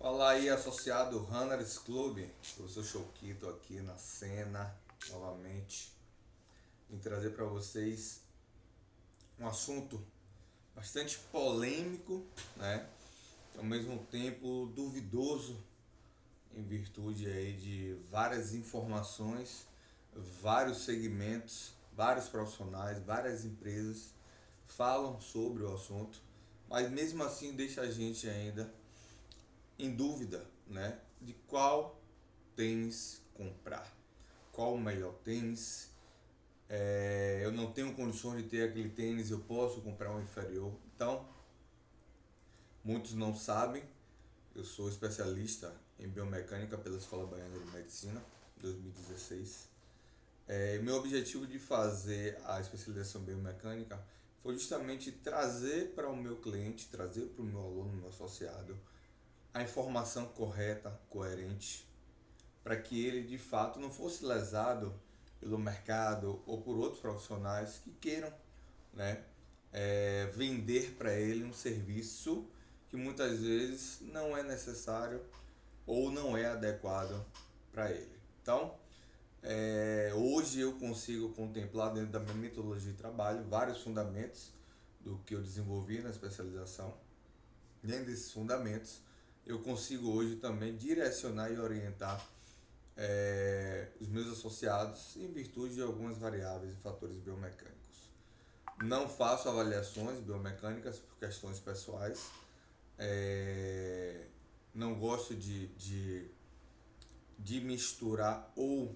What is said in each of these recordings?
Fala aí, associado Runners Club, professor Choquito aqui na cena, novamente. Vim trazer para vocês um assunto bastante polêmico, né? Ao mesmo tempo duvidoso, em virtude aí de várias informações, vários segmentos, vários profissionais, várias empresas falam sobre o assunto, mas mesmo assim deixa a gente ainda em dúvida, né, de qual tênis comprar, qual o melhor tênis. Eu não tenho condições de ter aquele tênis, eu posso comprar um inferior. Então, muitos não sabem, eu sou especialista em biomecânica pela Escola Baiana de Medicina, 2016. Meu objetivo de fazer a especialização em biomecânica foi justamente trazer para o meu cliente, trazer para o meu aluno, meu associado, a informação correta, coerente, para que ele de fato não fosse lesado pelo mercado ou por outros profissionais que queiram, né, vender para ele um serviço que muitas vezes não é necessário ou não é adequado para ele. Então, hoje eu consigo contemplar dentro da minha metodologia de trabalho vários fundamentos do que eu desenvolvi na especialização. Dentro desses fundamentos, eu consigo hoje também direcionar e orientar os meus associados em virtude de algumas variáveis e fatores biomecânicos. Não faço avaliações biomecânicas por questões pessoais. Não gosto de misturar ou,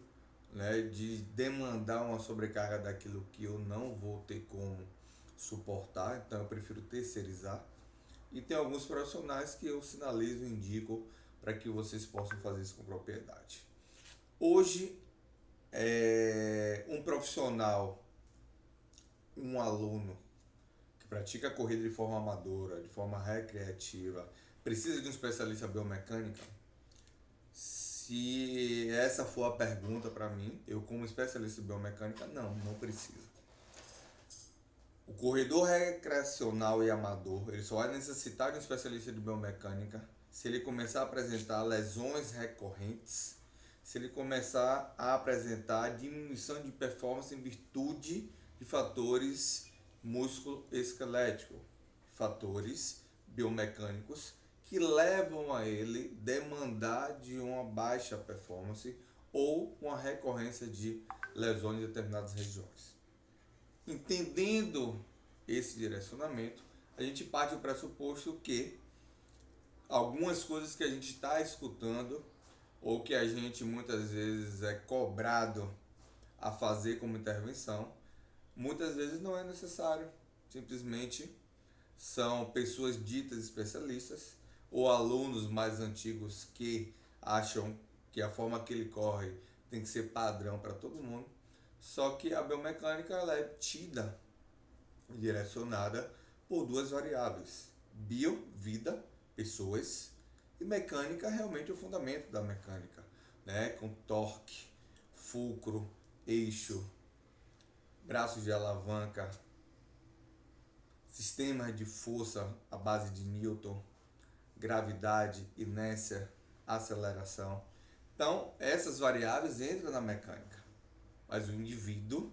né, de demandar uma sobrecarga daquilo que eu não vou ter como suportar, então eu prefiro terceirizar. E tem alguns profissionais que eu sinalizo e indico para que vocês possam fazer isso com propriedade. Hoje, um profissional, um aluno que pratica a corrida de forma amadora, de forma recreativa, precisa de um especialista biomecânica? Se essa for a pergunta para mim, eu como especialista em biomecânica, não precisa. O corredor recreacional e amador, ele só vai necessitar de um especialista de biomecânica se ele começar a apresentar lesões recorrentes, se ele começar a apresentar diminuição de performance em virtude de fatores músculo-esqueléticos, fatores biomecânicos que levam a ele demandar de uma baixa performance ou uma recorrência de lesões em determinadas regiões. Entendendo esse direcionamento, a gente parte do pressuposto que algumas coisas que a gente está escutando ou que a gente muitas vezes é cobrado a fazer como intervenção, muitas vezes não é necessário. Simplesmente são pessoas ditas especialistas ou alunos mais antigos que acham que a forma que ele corre tem que ser padrão para todo mundo. Só que a biomecânica ela é tida e direcionada por duas variáveis: bio, vida, pessoas, e mecânica, realmente o fundamento da mecânica, né? Com torque, fulcro, eixo, braços de alavanca, sistemas de força à base de Newton, gravidade, inércia, aceleração. Então, essas variáveis entram na mecânica, mas o indivíduo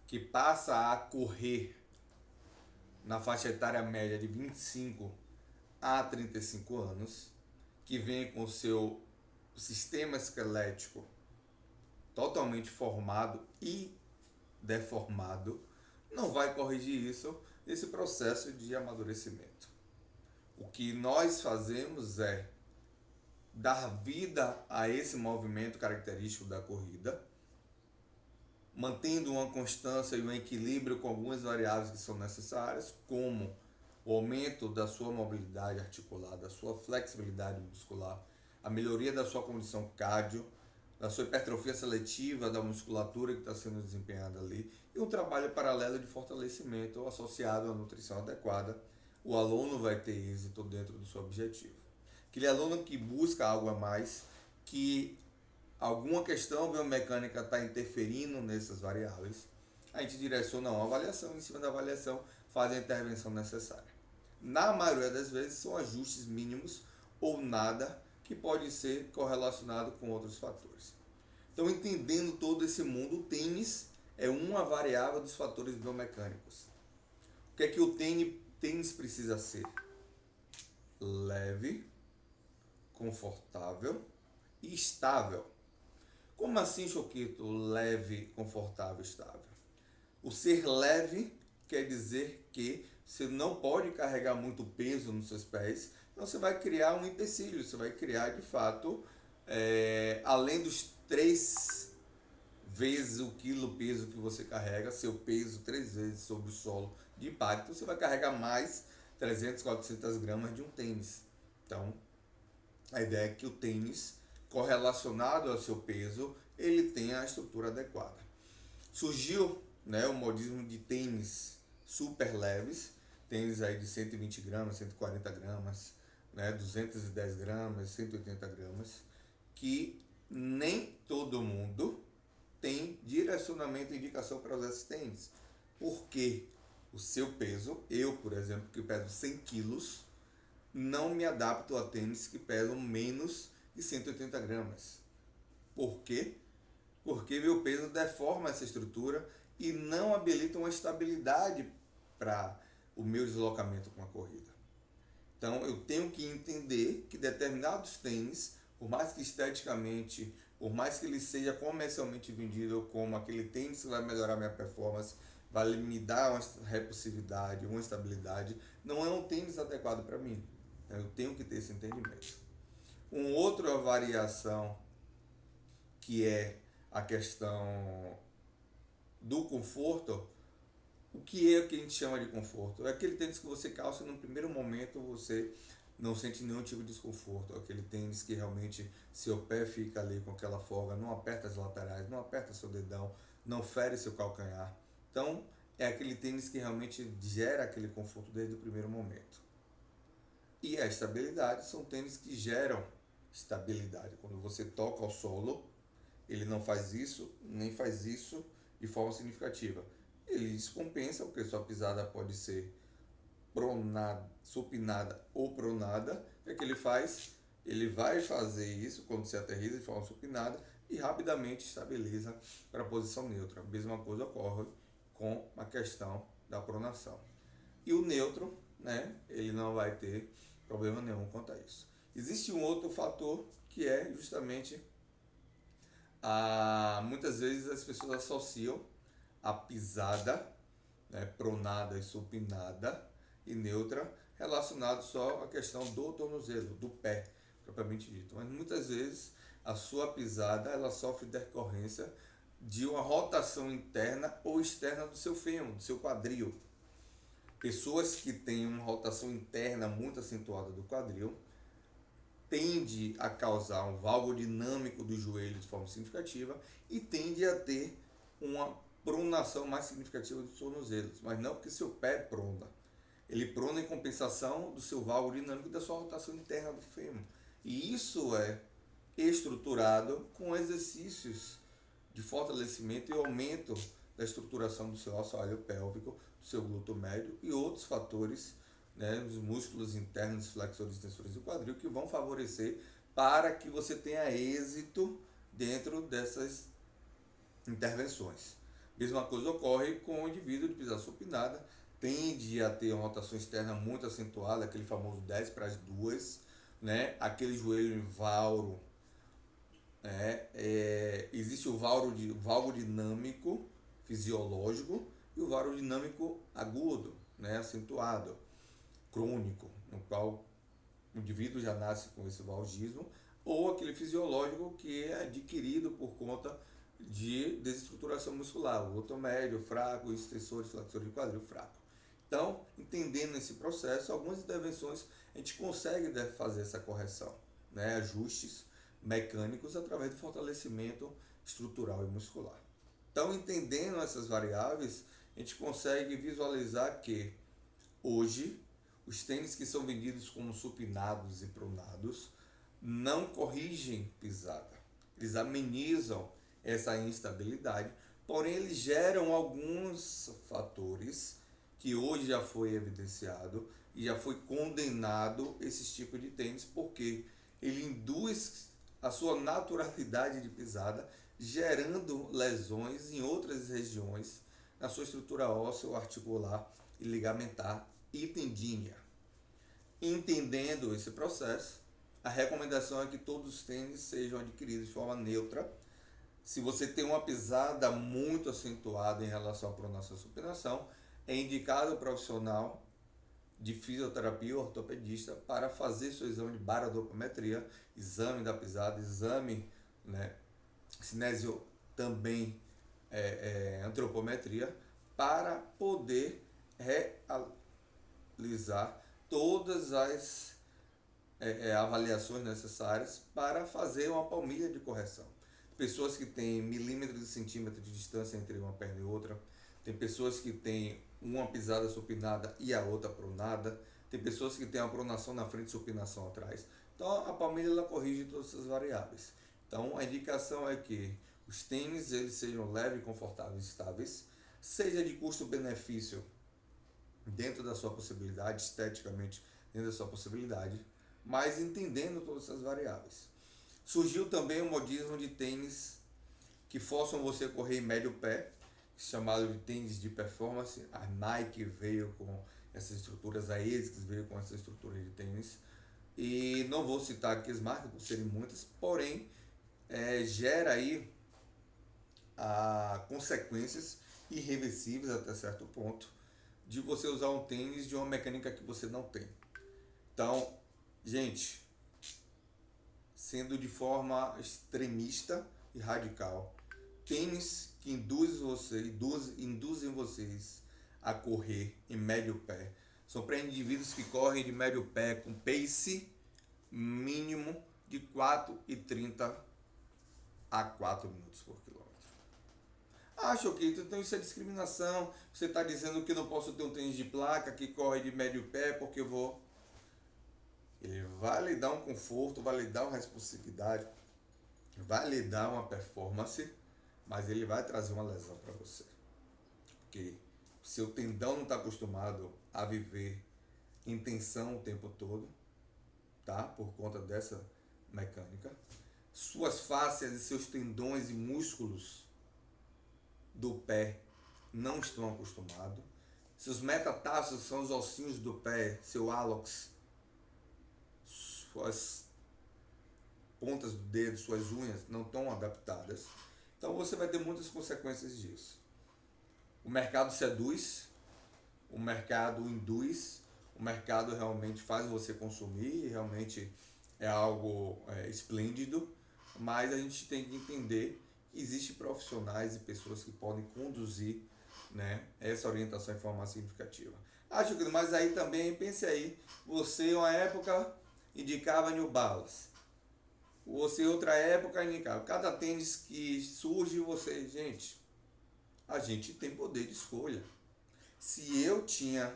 que passa a correr na faixa etária média de 25 a 35 anos, que vem com o seu sistema esquelético totalmente formado e deformado, não vai corrigir isso nesse processo de amadurecimento. O que nós fazemos é dar vida a esse movimento característico da corrida, mantendo uma constância e um equilíbrio com algumas variáveis que são necessárias, como o aumento da sua mobilidade articular, da sua flexibilidade muscular, a melhoria da sua condição cardio, da sua hipertrofia seletiva da musculatura que está sendo desempenhada ali, e um trabalho paralelo de fortalecimento associado à nutrição adequada. O aluno vai ter êxito dentro do seu objetivo. Aquele aluno que busca algo a mais, que alguma questão biomecânica está interferindo nessas variáveis, a gente direciona uma avaliação, em cima da avaliação faz a intervenção necessária. Na maioria das vezes são ajustes mínimos ou nada, que pode ser correlacionado com outros fatores. Então, entendendo todo esse mundo, o tênis é uma variável dos fatores biomecânicos. O que é que o tênis precisa ser? Leve, confortável e estável. Como assim, Choquito? Leve, confortável e estável. O ser leve quer dizer que você não pode carregar muito peso nos seus pés, então você vai criar um empecilho, você vai criar de fato, além dos 3 vezes o quilo peso que você carrega, seu peso 3 vezes sobre o solo de impacto, você vai carregar mais 300, 400 gramas de um tênis. Então, a ideia é que o tênis, correlacionado ao seu peso, ele tenha a estrutura adequada. Surgiu, né, o modismo de tênis super leves, tênis aí de 120 gramas, 140 gramas, né, 210 gramas, 180 gramas, que nem todo mundo tem direcionamento e indicação para usar esses tênis. Porque o seu peso, eu, por exemplo, que peso 100 quilos, não me adapto a tênis que pesam menos de 180 gramas. Por quê? Porque meu peso deforma essa estrutura e não habilita uma estabilidade para o meu deslocamento com a corrida. Então eu tenho que entender que determinados tênis, por mais que esteticamente, por mais que ele seja comercialmente vendido como aquele tênis que vai melhorar minha performance, vai me dar uma repulsividade, uma estabilidade, não é um tênis adequado para mim. Eu tenho que ter esse entendimento. Uma outra variação que é a questão do conforto. O que é o que a gente chama de conforto? É aquele tênis que você calça e no primeiro momento você não sente nenhum tipo de desconforto. Aquele tênis que realmente seu pé fica ali com aquela folga, não aperta as laterais, não aperta seu dedão, não fere seu calcanhar. Então, é aquele tênis que realmente gera aquele conforto desde o primeiro momento. E a estabilidade são tênis que geram estabilidade. Quando você toca ao solo, ele não faz isso, nem faz isso de forma significativa. Ele descompensa, porque sua pisada pode ser pronada, supinada ou pronada. O que ele faz? Ele vai fazer isso quando você aterriza de forma supinada e rapidamente estabiliza para a posição neutra. A mesma coisa ocorre com a questão da pronação. E o neutro, né, ele não vai ter problema nenhum quanto a isso. Existe um outro fator que é justamente muitas vezes as pessoas associam a pisada, né, pronada e supinada e neutra relacionado só à questão do tornozelo, do pé, propriamente dito. Mas muitas vezes a sua pisada ela sofre decorrência de uma rotação interna ou externa do seu fêmur, do seu quadril. Pessoas que têm uma rotação interna muito acentuada do quadril tende a causar um valgo dinâmico do joelho de forma significativa e tende a ter uma pronação mais significativa dos tornozelos, mas não porque seu pé prona. Ele prona em compensação do seu valgo dinâmico e da sua rotação interna do fêmur. E isso é estruturado com exercícios de fortalecimento e aumento da estruturação do seu assoalho pélvico, do seu glúteo médio e outros fatores, né, os músculos internos, flexores e tensores do quadril, que vão favorecer para que você tenha êxito dentro dessas intervenções. Mesma coisa ocorre com o indivíduo de pisada supinada, tende a ter uma rotação externa muito acentuada, aquele famoso 10 para as 2, né? Aquele joelho em valgo, existe o valgo dinâmico fisiológico e o valgo dinâmico agudo, né? Acentuado, crônico, no qual o indivíduo já nasce com esse valgismo, ou aquele fisiológico que é adquirido por conta de desestruturação muscular, o glúteo médio fraco, extensores, flexores de quadril fraco. Então, entendendo esse processo, algumas intervenções a gente consegue fazer essa correção, né? Ajustes mecânicos através do fortalecimento estrutural e muscular. Então, entendendo essas variáveis, a gente consegue visualizar que hoje os tênis que são vendidos como supinados e pronados não corrigem pisada. Eles amenizam essa instabilidade, porém eles geram alguns fatores que hoje já foi evidenciado e já foi condenado esses tipos de tênis porque ele induz a sua naturalidade de pisada, gerando lesões em outras regiões na sua estrutura óssea, articular e ligamentar e tendínea. Entendendo esse processo, a recomendação é que todos os tênis sejam adquiridos de forma neutra. Se você tem uma pisada muito acentuada em relação à pronação e supinação, é indicado o profissional de fisioterapia ou ortopedista para fazer seu exame de barodopometria, exame da pisada, exame, né, cinésio também antropometria, para poder realizar todas as avaliações necessárias para fazer uma palmilha de correção. Pessoas que têm milímetros e centímetros de distância entre uma perna e outra, tem pessoas que têm uma pisada supinada e a outra pronada, tem pessoas que têm a pronação na frente e supinação atrás. Então a palmilha ela corrige todas essas variáveis. Então a indicação é que os tênis eles sejam leves, confortáveis, estáveis, seja de custo-benefício dentro da sua possibilidade, esteticamente dentro da sua possibilidade, mas entendendo todas essas variáveis. Surgiu também o modismo de tênis que forçam você a correr em médio pé, chamado de tênis de performance. A Nike veio com essas estruturas, a ASICS veio com essas estruturas de tênis. E não vou citar aqui as marcas, por serem muitas, porém gera aí consequências irreversíveis até certo ponto de você usar um tênis de uma mecânica que você não tem. Então, gente, sendo de forma extremista e radical, tênis que induzem vocês a correr em médio pé são para indivíduos que correm de médio pé com pace mínimo de 4,30 a 4 minutos por quilômetro. Acho que então isso é discriminação. Você está dizendo que não posso ter um tênis de placa que corre de médio pé porque eu vou. Ele vai lhe dar um conforto, vai lhe dar uma responsividade, vai lhe dar uma performance, mas ele vai trazer uma lesão para você. Porque seu tendão não está acostumado a viver em tensão o tempo todo, tá? Por conta dessa mecânica. Suas fáscias e seus tendões e músculos do pé não estão acostumados. Seus metatarsos são os ossinhos do pé, seu hálux, suas pontas do dedo, suas unhas não estão adaptadas. Então você vai ter muitas consequências disso. O mercado seduz, o mercado induz, o mercado realmente faz você consumir, realmente é algo esplêndido, mas a gente tem que entender que existem profissionais e pessoas que podem conduzir, né, essa orientação em forma significativa. Acho que, mas aí também, pense aí, você uma época indicava New Balance, você outra época indicava, cada tênis que surge você, a gente tem poder de escolha. Se eu tinha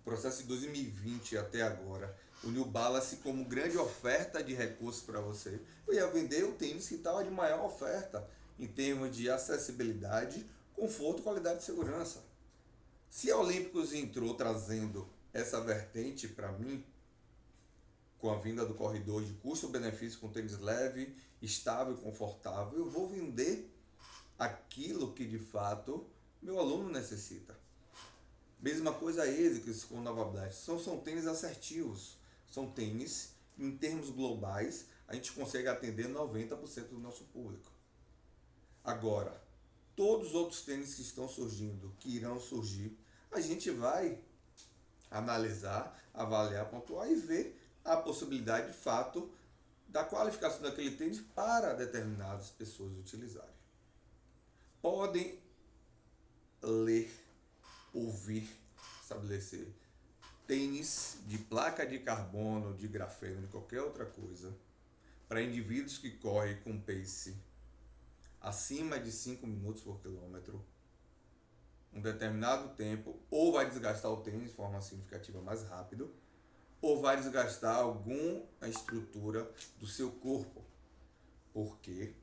processo de 2020 até agora, o New Balance como grande oferta de recursos para você, eu ia vender o tênis que estava de maior oferta em termos de acessibilidade, conforto, qualidade e segurança. Se a Olímpicos entrou trazendo essa vertente para mim, com a vinda do corredor de custo-benefício com tênis leve, estável e confortável, eu vou vender aquilo que de fato meu aluno necessita. Mesma coisa a ASICS com Nova Blast. São tênis assertivos. São tênis, em termos globais, a gente consegue atender 90% do nosso público. Agora, todos os outros tênis que estão surgindo, que irão surgir, a gente vai analisar, avaliar, pontuar e ver a possibilidade de fato da qualificação daquele tênis para determinadas pessoas utilizarem. Podem ler, ouvir, estabelecer tênis de placa de carbono, de grafeno, de qualquer outra coisa, para indivíduos que correm com pace acima de 5 minutos por quilômetro, um determinado tempo, ou vai desgastar o tênis de forma significativa mais rápido, ou vai desgastar alguma estrutura do seu corpo, porque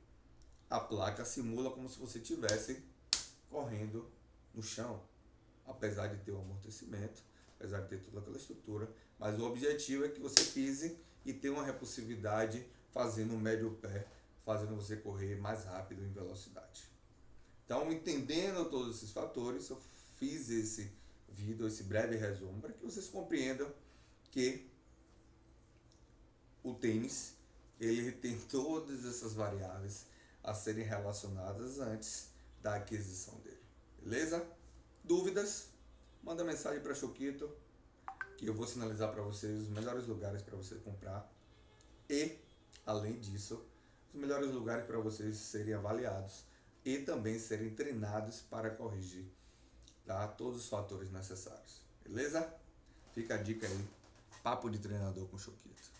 a placa simula como se você estivesse correndo no chão, apesar de ter um amortecimento, apesar de ter toda aquela estrutura, mas o objetivo é que você pise e tenha uma repulsividade fazendo um médio pé, fazendo você correr mais rápido em velocidade. Então, entendendo todos esses fatores, eu fiz esse vídeo, esse breve resumo, para que vocês compreendam que o tênis, ele tem todas essas variáveis a serem relacionadas antes da aquisição dele. Beleza? Dúvidas? Manda mensagem para Choquito, que eu vou sinalizar para vocês os melhores lugares para você comprar. E, além disso, os melhores lugares para vocês serem avaliados e também serem treinados para corrigir, tá, todos os fatores necessários. Beleza? Fica a dica aí. Papo de treinador com Choquito.